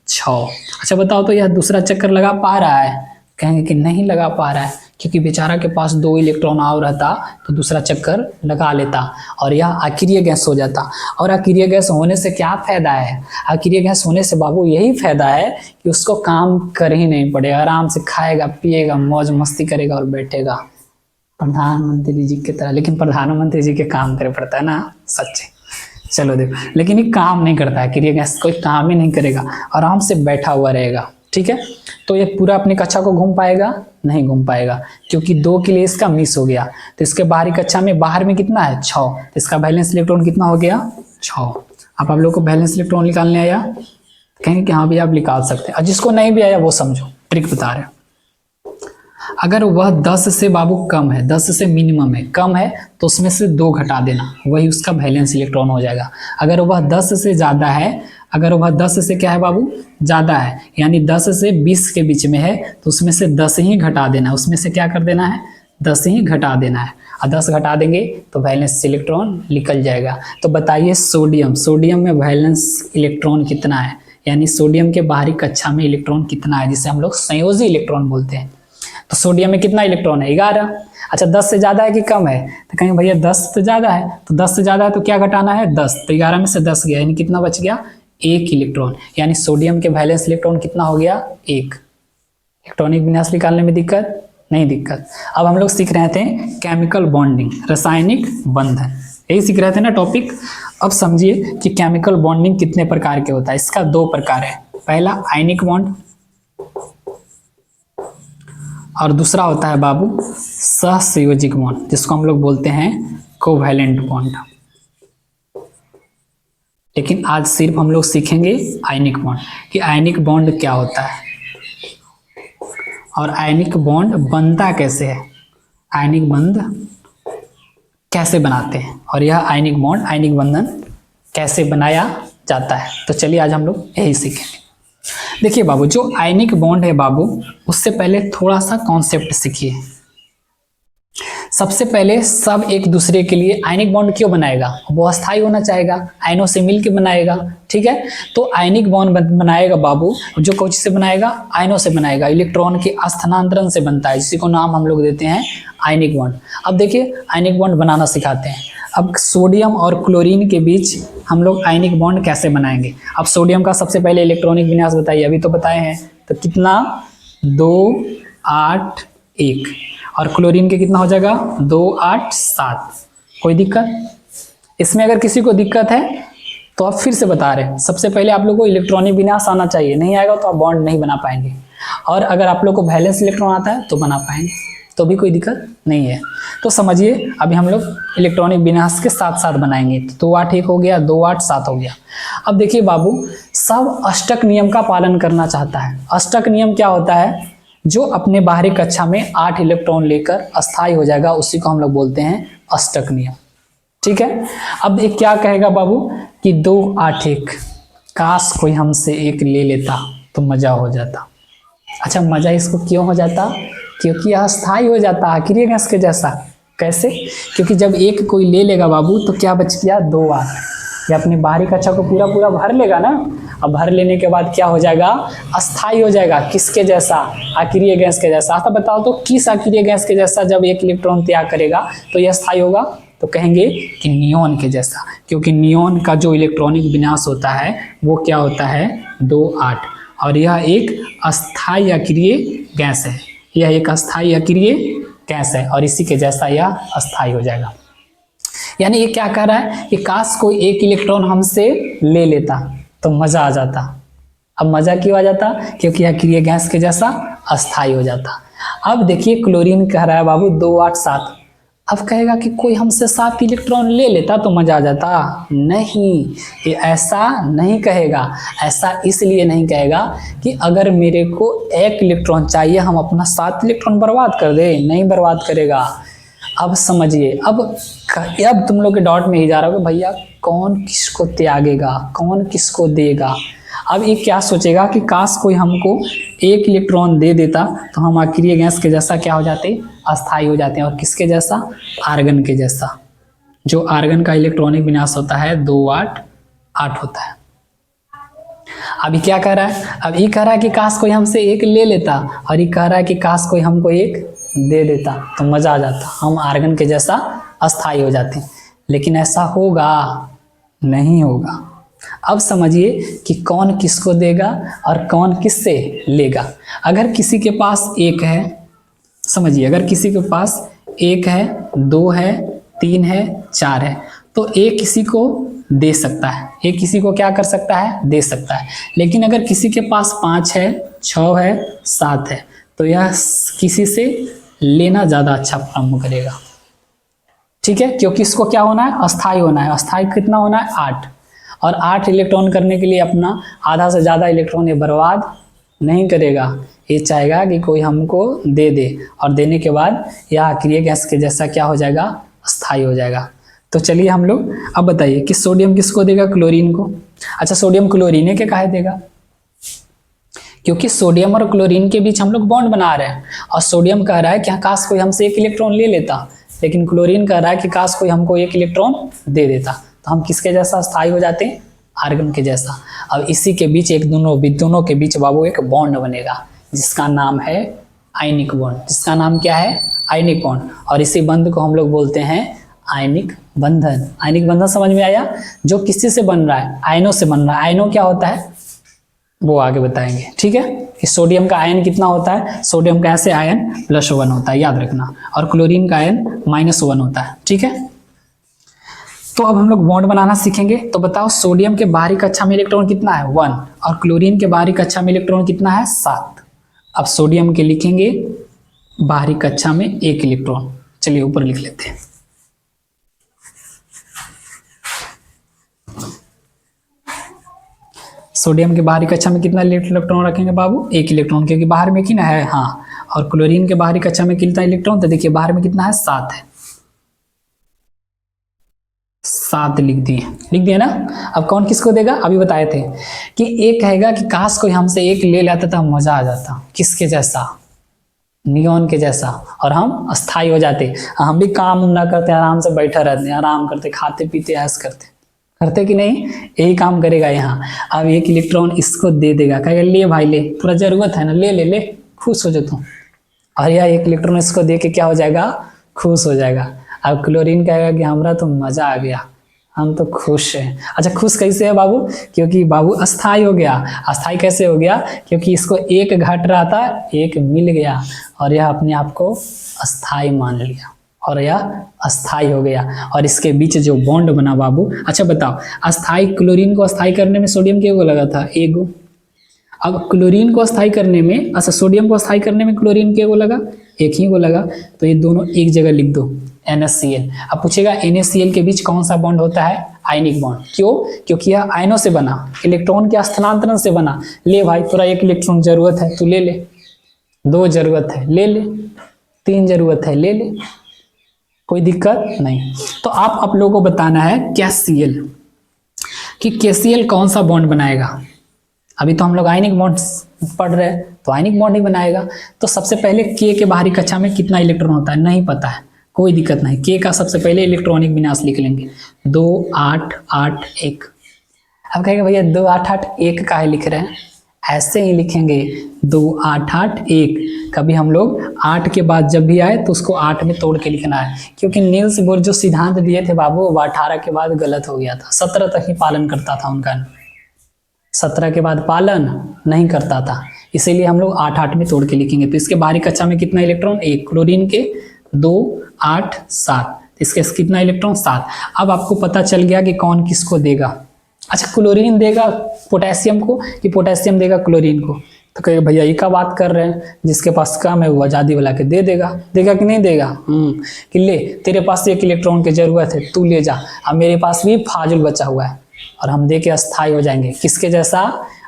6। अच्छा बताओ, तो यह दूसरा चक्कर लगा पा रहा है? कहेंगे कि नहीं लगा पा रहा है, क्योंकि बेचारा के पास 2 इलेक्ट्रॉन और रहता तो दूसरा चक्कर लगा लेता और यह अक्रिय गैस हो जाता। और अक्रिय गैस होने से क्या फायदा है? अक्रिय गैस होने से बाबू यही फायदा है कि उसको काम कर ही नहीं पड़ेगा, आराम से खाएगा, पिएगा, मौज मस्ती करेगा और बैठेगा प्रधानमंत्री जी की तरह। लेकिन प्रधानमंत्री जी के काम करे पड़ता है ना, सच्चे। चलो देखो, लेकिन ये काम नहीं करता है, अक्रिय गैस कोई काम ही नहीं करेगा, आराम से बैठा हुआ रहेगा। ठीक है, तो ये पूरा अपनी कक्षा को घूम पाएगा? नहीं घूम पाएगा, क्योंकि 2 के लिए इसका मिस हो गया। तो इसके बाहरी कक्षा में, बाहर में कितना है? 6, तो इसका वैलेंस इलेक्ट्रॉन कितना हो गया? 6। अब आप लोग को बैलेंस इलेक्ट्रॉन निकालने आया, कहेंगे कि हाँ भी आप निकाल सकते हैं, और जिसको नहीं भी आया वो समझो, ट्रिक बता रहे हैं। अगर वह 10 से बाबू कम है, 10 से मिनिमम है, कम है तो उसमें से 2 घटा देना, वही उसका वैलेंस इलेक्ट्रॉन हो जाएगा। अगर वह 10 से ज़्यादा है, अगर वह 10 से क्या है बाबू, ज़्यादा है, यानी 10 से 20 के बीच में है, तो उसमें से 10 ही घटा देना है, उसमें से क्या कर देना है, 10 ही घटा देना है, और 10 घटा देंगे तो वैलेंस इलेक्ट्रॉन निकल जाएगा। तो बताइए सोडियम, सोडियम में वैलेंस इलेक्ट्रॉन कितना है, यानी सोडियम के बाहरी कक्षा में इलेक्ट्रॉन कितना है, जिसे हम लोग संयोजी इलेक्ट्रॉन बोलते हैं। तो सोडियम में कितना इलेक्ट्रॉन है, 11। अच्छा 10 से ज़्यादा है कि कम है, तो कहेंगे भैया 10 से ज़्यादा है, तो 10 से ज़्यादा है तो क्या घटाना है, 10, तो 11 में से 10 गया, यानी कितना बच गया, 1 इलेक्ट्रॉन, यानी सोडियम के वैलेंस इलेक्ट्रॉन कितना हो गया, 1। इलेक्ट्रॉनिक विन्यास निकालने में दिक्कत नहीं, दिक्कत। अब हम लोग सीख रहे थे केमिकल बॉन्डिंग, रासायनिक बंधन, यही सीख रहे थे ना टॉपिक। अब समझिए कि केमिकल बॉन्डिंग कितने प्रकार के होता है। इसका 2 प्रकार है, पहला आयनिक बॉन्ड और दूसरा होता है बाबू सहसंयोजिक बॉन्ड, जिसको हम लोग बोलते हैं कोवैलेंट बॉन्ड। लेकिन आज सिर्फ हम लोग सीखेंगे आयनिक बॉन्ड, कि आयनिक बॉन्ड क्या होता है और आयनिक बॉन्ड बनता कैसे है, आयनिक बंध कैसे बनाते हैं, और यह आयनिक बॉन्ड, आयनिक बंधन कैसे बनाया जाता है। तो चलिए आज हम लोग यही सीखेंगे। देखिए बाबू, जो आयनिक बॉन्ड है बाबू, उससे पहले थोड़ा सा कॉन्सेप्ट सीखिए। सबसे पहले सब एक दूसरे के लिए आयनिक बॉन्ड क्यों बनाएगा, वो अस्थायी होना चाहेगा, आयनों से मिल के बनाएगा, ठीक है। तो आयनिक बॉन्ड बनाएगा बाबू, जो कौन से बनाएगा, आयनों से बनाएगा, इलेक्ट्रॉन के स्थानांतरण से बनता है, जिसी को नाम हम लोग देते हैं आयनिक बॉन्ड। अब देखिए आयनिक बॉन्ड बनाना सिखाते हैं। अब सोडियम और क्लोरीन के बीच हम लोग आयनिक बॉन्ड कैसे बनाएंगे। अब सोडियम का सबसे पहले इलेक्ट्रॉनिक विन्यास बताइए, अभी तो बताए हैं, तो कितना, 2 8 1, और क्लोरीन के कितना हो जाएगा, 2 8 7। कोई दिक्कत इसमें? अगर किसी को दिक्कत है तो आप फिर से बता रहे हैं, सबसे पहले आप लोगों को इलेक्ट्रॉनिक विन्यास आना चाहिए, नहीं आएगा तो आप बॉन्ड नहीं बना पाएंगे, और अगर आप लोग को वैलेंस इलेक्ट्रॉन आता है तो बना पाएंगे, तो भी कोई दिक्कत नहीं है। तो समझिए अभी हम लोग इलेक्ट्रॉनिक विन्यास के साथ साथ बनाएंगे। तो 2 8 1 हो गया, 2 8 7 हो गया। अब देखिए बाबू, सब अष्टक नियम का पालन करना चाहता है। अष्टक नियम क्या होता है, जो अपने बाहरी कक्षा में 8 इलेक्ट्रॉन लेकर अस्थायी हो जाएगा, उसी को हम लोग बोलते हैं अष्टक नियम, ठीक है। अब एक क्या कहेगा बाबू कि 2 8 1, काश कोई हमसे एक ले लेता तो मजा हो जाता। अच्छा मजा इसको क्यों हो जाता, क्योंकि यह अस्थायी हो जाता आखिरी गैस के जैसा। कैसे? क्योंकि जब एक कोई ले लेगा बाबू तो क्या बच गया, 2 8, ये अपनी बाहरी कक्षा को पूरा पूरा भर लेगा ना। अब भर लेने के बाद क्या हो जाएगा, अस्थायी हो जाएगा, किसके जैसा, आखिरी गैस के जैसा। तो बताओ तो किस आखिरी गैस के जैसा जब एक इलेक्ट्रॉन त्याग करेगा तो यह अस्थायी होगा, तो कहेंगे कि नियोन के जैसा, क्योंकि नियोन का जो इलेक्ट्रॉनिक विन्यास होता है वो क्या होता है, 2 8, और यह एक अस्थायी अक्रिय गैस है, यह एक अस्थायी अक्रिय गैस है, और इसी के जैसा यह अस्थायी हो जाएगा। यानी ये क्या कह रहा है कि काश कोई एक इलेक्ट्रॉन हमसे ले लेता तो मजा आ जाता। अब मजा क्यों आ जाता, क्योंकि यह अक्रिय गैस के जैसा अस्थायी हो जाता। अब देखिए क्लोरीन कह रहा है बाबू 2 8 7, अब कहेगा कि कोई हमसे 7 इलेक्ट्रॉन ले लेता तो मजा आ जाता। नहीं, ये ऐसा नहीं कहेगा। ऐसा इसलिए नहीं कहेगा कि अगर मेरे को 1 इलेक्ट्रॉन चाहिए, हम अपना 7 इलेक्ट्रॉन बर्बाद कर दे, नहीं बर्बाद करेगा। अब समझिए, अब तुम लोग के डॉट में ही जा रहा हो कि भैया कौन किसको त्यागेगा, कौन किसको देगा। अब ये क्या सोचेगा कि काश कोई हमको 1 इलेक्ट्रॉन दे देता तो हम आखिरी गैस के जैसा क्या हो जाते, अस्थायी हो जाते हैं। और किसके जैसा, आर्गन के जैसा। जो आर्गन का इलेक्ट्रॉनिक विन्यास होता है 2 8 8 होता है। अभी क्या कह रहा है, अब ये कह रहा है कि काश कोई हमसे 1 ले लेता, और ये कह रहा है कि काश कोई हमको 1 दे देता तो मजा आ जाता, हम आर्गन के जैसा अस्थायी हो जाते। लेकिन ऐसा होगा नहीं होगा। अब समझिए कि कौन किसको देगा और कौन किससे लेगा। अगर किसी के पास 1 है, समझिए अगर किसी के पास 1 है, 2 है, 3 है, 4 है, तो एक किसी को दे सकता है, एक किसी को क्या कर सकता है, दे सकता है। लेकिन अगर किसी के पास 5 है, 6 है, 7 है, तो यह किसी से लेना ज़्यादा अच्छा काम करेगा। ठीक है, क्योंकि इसको क्या होना है, अस्थाई होना है। अस्थाई कितना होना है, 8। और 8 इलेक्ट्रॉन करने के लिए अपना आधा से ज़्यादा इलेक्ट्रॉन ये बर्बाद नहीं करेगा, ये चाहेगा कि कोई हमको दे दे, और देने के बाद यह अक्रिय गैस के जैसा क्या हो जाएगा, अस्थाई हो जाएगा। तो चलिए हम लोग अब बताइए कि सोडियम किसको देगा, क्लोरीन को। अच्छा, सोडियम क्लोरीन के काहे देगा, क्योंकि सोडियम और क्लोरीन के बीच हम लोग बॉन्ड बना रहे हैं, और सोडियम कह रहा है कि हाँ काश कोई हमसे 1 इलेक्ट्रॉन ले लेता, लेकिन क्लोरीन कह रहा है कि काश कोई हमको 1 इलेक्ट्रॉन दे देता। तो हम किसके जैसा स्थायी हो जाते हैं, आर्गन के जैसा। अब इसी के बीच दोनों के बीच बाबू एक बॉन्ड बनेगा जिसका नाम है आयनिक बॉन्ड। जिसका नाम क्या है, आयनिक बॉन्ड। और इसी बंध को हम लोग बोलते हैं आयनिक बंधन। आयनिक बंधन समझ में आया, जो किसी से बन रहा है, आयनों से बन रहा है। आयनों क्या होता है वो आगे बताएंगे, ठीक है। कि सोडियम का आयन कितना होता है, सोडियम का ऐसे आयन +1 होता है, याद रखना, और क्लोरीन का आयन -1 होता है, ठीक है। तो अब हम लोग बॉन्ड बनाना सीखेंगे। तो बताओ, सोडियम के बाहरी कक्षा में इलेक्ट्रॉन कितना है, 1, और क्लोरीन के बाहरी कक्षा में इलेक्ट्रॉन कितना है, 7। अब सोडियम के लिखेंगे बाहरी कक्षा में 1 इलेक्ट्रॉन। चलिए ऊपर लिख लेते हैं। सोडियम के बाहरी कक्षा में कितना इलेक्ट्रॉन रखेंगे बाबू, 1 इलेक्ट्रॉन, क्योंकि बाहर में कितना है, हाँ। और क्लोरीन के बाहरी कक्षा में कितना इलेक्ट्रॉन, तो देखिए बाहर में कितना है, 7 है, 7 लिख दिए ना। अब कौन किसको देगा, अभी बताए थे कि एक कहेगा कि काश कोई हमसे 1 ले लेता तो मजा आ जाता, किसके जैसा, नियॉन के जैसा, और हम अस्थाई हो जाते। हम भी काम ना करते, आराम से बैठे रहते, आराम करते, खाते पीते, ऐश करते कि नहीं, यही काम करेगा यहाँ। अब 1 इलेक्ट्रॉन इसको दे देगा, कहेगा ले भाई ले, पूरा जरूरत है ना, ले ले ले, खुश हो जा तू। और यह 1 इलेक्ट्रॉन इसको दे के क्या हो जाएगा, खुश हो जाएगा। अब क्लोरीन कहेगा कि हमरा तो मजा आ गया, हम तो खुश हैं। अच्छा, खुश कैसे है बाबू, क्योंकि बाबू अस्थाई हो गया। अस्थाई कैसे हो गया, क्योंकि इसको 1 घट रहा था, 1 मिल गया, और यह अपने आप को अस्थाई मान लिया, और यह अस्थाई हो गया। और इसके बीच जो बॉन्ड बना बाबू, अच्छा बताओ, अस्थाई क्लोरीन को अस्थाई करने में सोडियम के गो लगा था, 1 गो। अब क्लोरीन को अस्थाई करने में, अच्छा सोडियम को अस्थाई करने में क्लोरीन के गो लगा, 1 ही गो लगा। तो ये दोनों एक जगह लिख दो, NaCl। अब पूछेगा NaCl के बीच कौन सा बॉन्ड होता है, आयनिक बॉन्ड। क्यों, क्योंकि यह आयनों से बना, इलेक्ट्रॉन के स्थानांतरण से बना। ले भाई, थोड़ा 1 इलेक्ट्रॉन जरूरत है, तू ले ले, 2 जरूरत है, ले ले, 3 जरूरत है, ले ले, कोई दिक्कत नहीं। तो आप लोगों को बताना है KCl, कि KCl कौन सा बॉन्ड बनाएगा। अभी तो हम लोग आयनिक बॉन्ड पढ़ रहे हैं, तो आयनिक बॉन्ड ही बनाएगा। तो सबसे पहले K के बाहरी कक्षा में कितना इलेक्ट्रॉन होता है, नहीं पता है, कोई दिक्कत नहीं। K का सबसे पहले इलेक्ट्रॉनिक विन्यास लिख लेंगे, 2 8 8 1। अब कहेगा भैया 2 8 8 1 काहे लिख रहे हैं, ऐसे ही लिखेंगे 2 8 8 1। कभी हम लोग 8 के बाद जब भी आए तो उसको 8 में तोड़ के लिखना है, क्योंकि नील्स बोर जो सिद्धांत दिए थे बाबू, वो 18 के बाद गलत हो गया था। 17 तक ही पालन करता था उनका, 17 के बाद पालन नहीं करता था, इसीलिए हम लोग 8 8 में तोड़ के लिखेंगे। तो इसके बाहरी कक्षा में कितना इलेक्ट्रॉन, 1, क्लोरीन के 2 8 7, इसके कितना इलेक्ट्रॉन, 7। अब आपको पता चल गया कि कौन किसको देगा। अच्छा, क्लोरीन देगा पोटेशियम को कि पोटेशियम देगा क्लोरीन को, तो कहेगा भैया ये का बात कर रहे हैं, जिसके पास कम है वो आज़ादी वाला के दे देगा। देगा कि नहीं देगा, कि ले तेरे पास 1 इलेक्ट्रॉन की जरूरत है, तू ले जा, अब मेरे पास भी फाजुल बचा हुआ है, और हम दे के अस्थाई हो जाएंगे। किसके जैसा,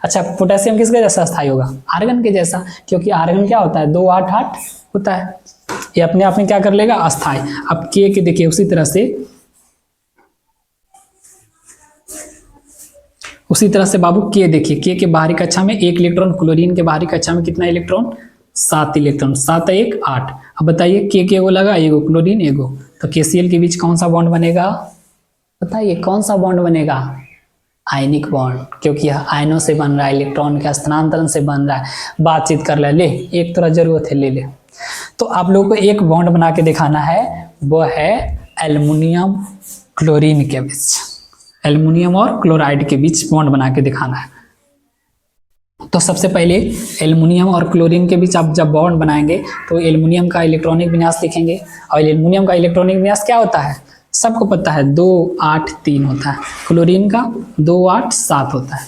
अच्छा पोटेशियम किसके जैसा अस्थाई होगा, आर्गन के जैसा, क्योंकि आर्गन क्या होता है, 2 8 8 होता है, ये अपने आप में क्या कर लेगा, अस्थाई। अब K के देखिए उसी तरह से बाबू K देखिए, K के बाहरी कक्षा में 1 इलेक्ट्रॉन, क्लोरीन के बाहरी कक्षा में कितना इलेक्ट्रॉन, 7 इलेक्ट्रॉन, 7 1 8। अब बताइए K के वो लगा, 1 क्लोरीन 1, तो KCl के बीच कौन सा बॉन्ड बनेगा, बताइए कौन सा बॉन्ड बनेगा, आयनिक बॉन्ड, क्योंकि यह आयनों से बन रहा है, इलेक्ट्रॉन के स्थानांतरण से बन रहा है। बातचीत कर ले 1 तरह जरूरत है, ले ले। तो आप लोगों को एक बॉन्ड बना के दिखाना है, वो है एल्युमिनियम क्लोरीन के बीच, एल्युमिनियम और क्लोराइड के बीच बॉन्ड बना के दिखाना है। तो सबसे पहले एल्युमिनियम और क्लोरीन के बीच आप जब बॉन्ड बनाएंगे तो एल्युमिनियम का इलेक्ट्रॉनिक विन्यास लिखेंगे, और एल्युमिनियम का इलेक्ट्रॉनिक विन्यास क्या होता है, सबको पता है, 2 8 3 होता है। क्लोरीन का 2 8 7 होता है।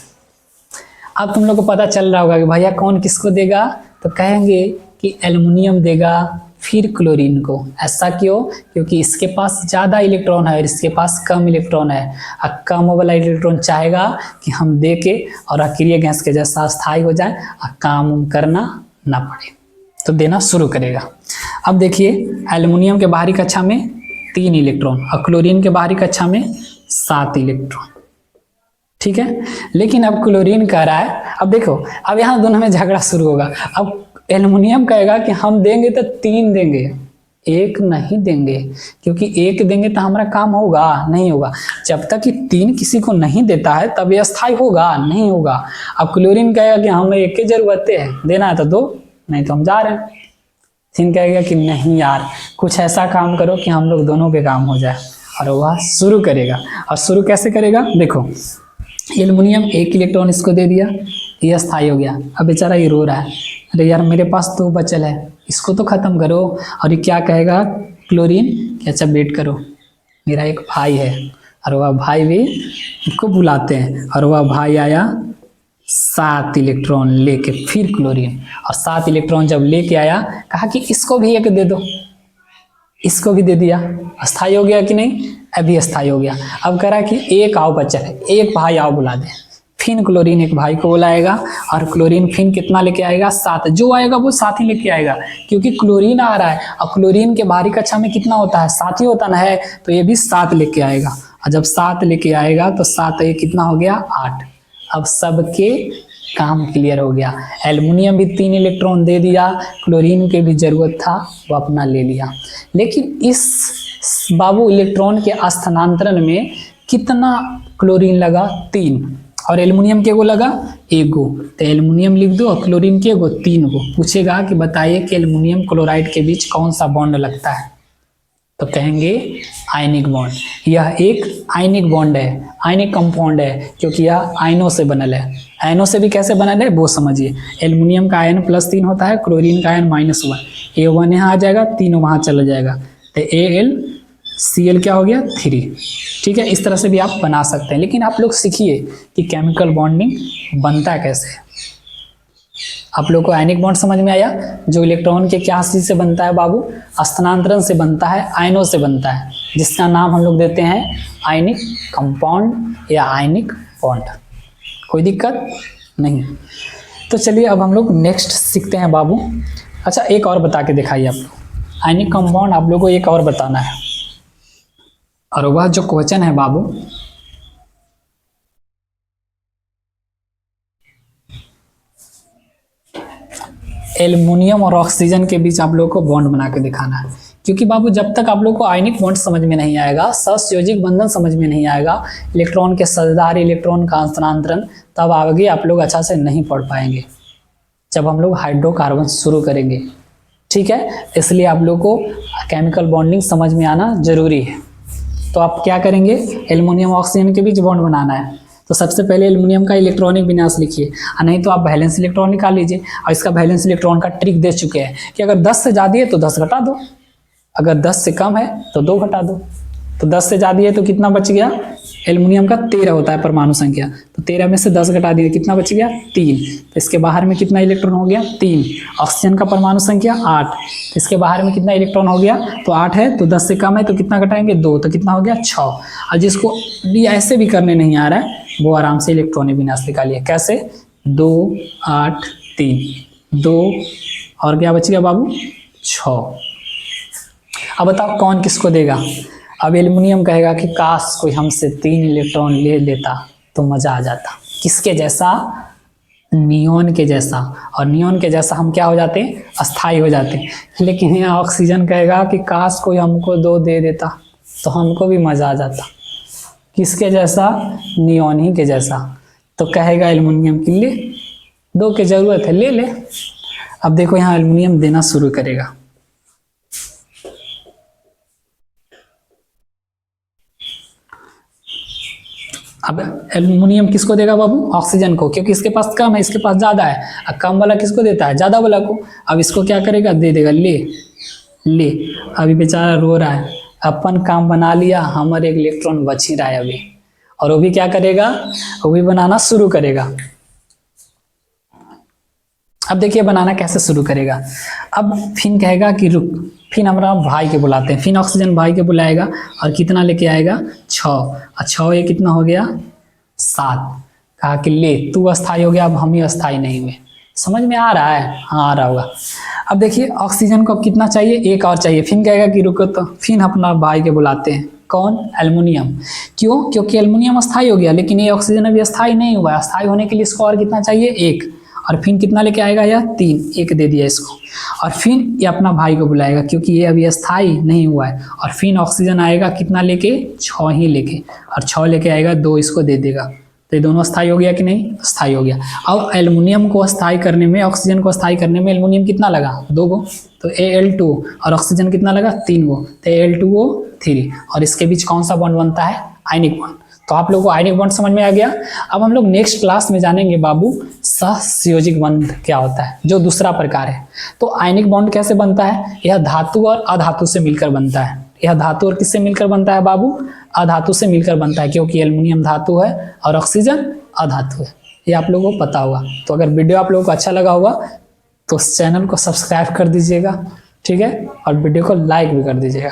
अब तुम लोग को पता चल रहा होगा कि भैया कौन किसको देगा, तो कहेंगे कि एल्युमिनियम देगा, फिर क्लोरीन को। ऐसा क्यों? क्योंकि इसके पास ज़्यादा इलेक्ट्रॉन है और इसके पास कम इलेक्ट्रॉन है। और कम वाला इलेक्ट्रॉन चाहेगा कि हम दे के और अक्रिय गैस के जैसा स्थायी हो जाए और काम करना ना पड़े, तो देना शुरू करेगा। अब देखिए एल्युमिनियम के बाहरी कक्षा में 3 इलेक्ट्रॉन और क्लोरीन के बाहरी कक्षा में 7 इलेक्ट्रॉन। ठीक है, लेकिन अब क्लोरीन कह रहा है, अब देखो अब यहाँ दोनों में झगड़ा शुरू होगा। अब एल्युमिनियम कहेगा कि हम देंगे तो 3 देंगे, 1 नहीं देंगे, क्योंकि 1 देंगे तो हमारा काम होगा नहीं होगा। जब तक कि 3 किसी को नहीं देता है तब ये स्थायी होगा नहीं होगा। अब क्लोरीन कहेगा कि हमें 1 की जरूरत है, देना है तो दो, नहीं तो हम जा रहे हैं। सिन कहेगा कि नहीं यार, कुछ ऐसा काम करो कि हम लोग दोनों पे काम हो जाए, और वह शुरू करेगा। और शुरू कैसे करेगा? देखो एल्युमिनियम 1 इलेक्ट्रॉन इसको दे दिया, ये स्थायी हो गया। अब बेचारा ये रो रहा है, अरे यार मेरे पास 2 बचल है, इसको तो खत्म करो। और ये क्या कहेगा क्लोरीन कि अच्छा वेट करो, मेरा एक भाई है, और वह भाई भी इसको बुलाते हैं, और वह भाई आया 7 इलेक्ट्रॉन लेके, फिर क्लोरीन, और 7 इलेक्ट्रॉन जब लेके आया कहा कि इसको भी 1 दे दो, इसको भी दे दिया। अस्थायी हो गया कि नहीं? अभी अस्थायी हो गया। अब कह रहा है कि 1 आओ बच्चा है, 1 भाई आओ बुला दे। फिर क्लोरीन 1 भाई को बुलाएगा और क्लोरीन फिर कितना लेके आएगा? 7। जो आएगा वो 7 ही लेके आएगा, क्योंकि क्लोरीन आ रहा है और क्लोरीन के बाहरी कक्षा में कितना होता है? 7 ही होता ना है, तो ये भी 7 लेके आएगा। और जब 7 लेके आएगा तो 7 ये कितना हो गया? 8। अब सबके काम क्लियर हो गया। एल्युमिनियम भी 3 इलेक्ट्रॉन दे दिया, क्लोरीन के भी जरूरत था वो अपना ले लिया। लेकिन इस बाबू इलेक्ट्रॉन के स्थानांतरण में कितना क्लोरीन लगा? 3, और एल्युमिनियम के गो लगा 1 गो। तो एल्युमिनियम लिख दो और क्लोरीन के गो 3 गो। पूछेगा कि बताइए कि एल्युमिनियम क्लोराइड के बीच कौन सा बॉन्ड लगता है, तो कहेंगे आयनिक बॉन्ड। यह एक आयनिक बॉन्ड है, आयनिक कंपाउंड है, क्योंकि यह आयनों से बनल है। आयनों से भी कैसे बनल है वो समझिए। एल्युमिनियम का आयन +3 होता है, क्लोरीन का आयन -1। A1 यहाँ आ जाएगा, 3 वहाँ चला जाएगा, तो AlCl क्या हो गया? 3। ठीक है, इस तरह से भी आप बना सकते हैं। लेकिन आप लोग सीखिए कि केमिकल बॉन्डिंग बनता है कैसे। आप लोग को आयनिक बॉन्ड समझ में आया, जो इलेक्ट्रॉन के क्या चीज से बनता है बाबू? स्थानांतरण से बनता है, आयनों से बनता है, जिसका नाम हम लोग देते हैं आयनिक कंपाउंड या आयनिक बॉन्ड। कोई दिक्कत नहीं। तो चलिए अब हम लोग नेक्स्ट सीखते हैं बाबू। अच्छा एक और बता के दिखाइए आप लोग, आयनिक कंपाउंड आप लोग को एक और बताना है, और वह जो क्वेश्चन है बाबू, एल्युमिनियम और ऑक्सीजन के बीच आप लोग को बॉन्ड बना के दिखाना है। क्योंकि बाबू जब तक आप लोग को आयनिक बॉन्ड समझ में नहीं आएगा, सहसंयोजक बंधन समझ में नहीं आएगा, इलेक्ट्रॉन के साझेदार, इलेक्ट्रॉन का स्थानांतरण, तब आगे आप लोग अच्छा से नहीं पढ़ पाएंगे जब हम लोग हाइड्रोकार्बन शुरू करेंगे। ठीक है, इसलिए आप लोग को केमिकल बॉन्डिंग समझ में आना जरूरी है। तो आप क्या करेंगे? एल्युमिनियम ऑक्सीजन के बीच बॉन्ड बनाना है, तो सबसे पहले एल्युमिनियम का इलेक्ट्रॉनिक विन्यास लिखिए, और नहीं तो आप वैलेंस इलेक्ट्रॉन निकाल लीजिए। और इसका वैलेंस इलेक्ट्रॉन का ट्रिक दे चुके हैं कि अगर 10 से ज़्यादा है तो 10 घटा दो, अगर 10 से कम है तो 2 घटा दो। तो 10 से ज़्यादा है तो कितना बच गया? एल्युमिनियम का 13 होता है परमाणु संख्या, तो 13 में से 10 घटा दिए, कितना बच गया? 3। तो इसके बाहर में कितना इलेक्ट्रॉन हो गया? 3। ऑक्सीजन का परमाणु संख्या 8, तो इसके बाहर में कितना इलेक्ट्रॉन हो गया? तो 8 है, तो 10 से कम है तो कितना घटाएंगे? 2, तो कितना हो गया? 6। और जिसको ऐसे भी करने नहीं आ रहा है वो आराम से इलेक्ट्रॉनिक विन्यास निकालिए। कैसे? 2 8 3 2, और क्या बच गया बाबू? 6। अब बताओ कौन किसको देगा? अब एल्युमिनियम कहेगा कि काश कोई हमसे 3 इलेक्ट्रॉन ले लेता तो मजा आ जाता। किसके जैसा? नियोन के जैसा। और नियोन के जैसा हम क्या हो जाते हैं? अस्थायी हो जाते हैं। लेकिन यहाँ ऑक्सीजन कहेगा कि काश कोई हमको 2 दे देता तो हमको भी मजा आ जाता। किसके जैसा? नियोन ही के जैसा। तो कहेगा एल्युमिनियम के लिए 2 की जरूरत है, ले ले। अब देखो यहाँ एल्युमिनियम देना शुरू करेगा। अब एल्युमिनियम किसको देगा बाबू? ऑक्सीजन को, क्योंकि इसके पास कम है, इसके पास ज्यादा है। अब कम वाला किसको देता है? ज्यादा वाला को। अब इसको क्या करेगा? दे देगा, ले ले। अभी बेचारा रो रहा है, अपन काम बना लिया, हमारे एक इलेक्ट्रॉन बच ही रहा है अभी। और वो भी क्या करेगा? वो भी बनाना शुरू करेगा। अब देखिए बनाना कैसे शुरू करेगा। अब फिन कहेगा कि रुक, फिन हमारा भाई के बुलाते हैं, फिन ऑक्सीजन भाई के बुलाएगा और कितना लेके आएगा 6, और 6 ये कितना हो गया 7। कहा कि ले तू अस्थाई हो गया, अब हम ही अस्थाई नहीं हुए। समझ में आ रहा है? हाँ आ रहा होगा। अब देखिए ऑक्सीजन को कितना चाहिए, 1 और चाहिए। फिन कहेगा कि रुको, तो फिन अपना भाई के बुलाते हैं, कौन? एल्युमिनियम। क्यों? क्योंकि एल्युमिनियम अस्थाई हो गया, लेकिन ये ऑक्सीजन अभी अस्थाई नहीं हुआ है। अस्थाई होने के लिए इसको और कितना चाहिए? 1। और फिन कितना लेके आएगा? यह 3, 1 दे दिया इसको। और फिन ये अपना भाई को बुलाएगा क्योंकि ये अभी अस्थाई नहीं हुआ है। और फिन ऑक्सीजन आएगा कितना लेके? 6 ही लेके, और 6 लेके आएगा, 2 इसको दे देगा। तो ये दोनों अस्थाई हो गया कि नहीं? अस्थाई हो गया। अब एल्युमिनियम को अस्थाई करने में, ऑक्सीजन को अस्थाई करने में एल्युमिनियम कितना लगा? 2 गो, तो Al2, और ऑक्सीजन कितना लगा? 3 गो, तो Al2O3। और इसके बीच कौन सा बॉन्ड बनता है? Ionic bond. तो आप लोगों को आयनिक बॉन्ड समझ में आ गया। अब हम लोग नेक्स्ट क्लास में जानेंगे बाबू सहसंयोजिक बॉन्ड क्या होता है, जो दूसरा प्रकार है। तो आयनिक बॉन्ड कैसे बनता है? यह धातु और अधातु से मिलकर बनता है। यह धातु और किससे मिलकर बनता है बाबू? अधातु से मिलकर बनता है, क्योंकि एल्युमिनियम धातु है और ऑक्सीजन अधातु है। ये आप लोगों को पता होगा। तो अगर वीडियो आप लोगों को अच्छा लगा होगा तो चैनल को सब्सक्राइब कर दीजिएगा, ठीक है, और वीडियो को लाइक भी कर दीजिएगा।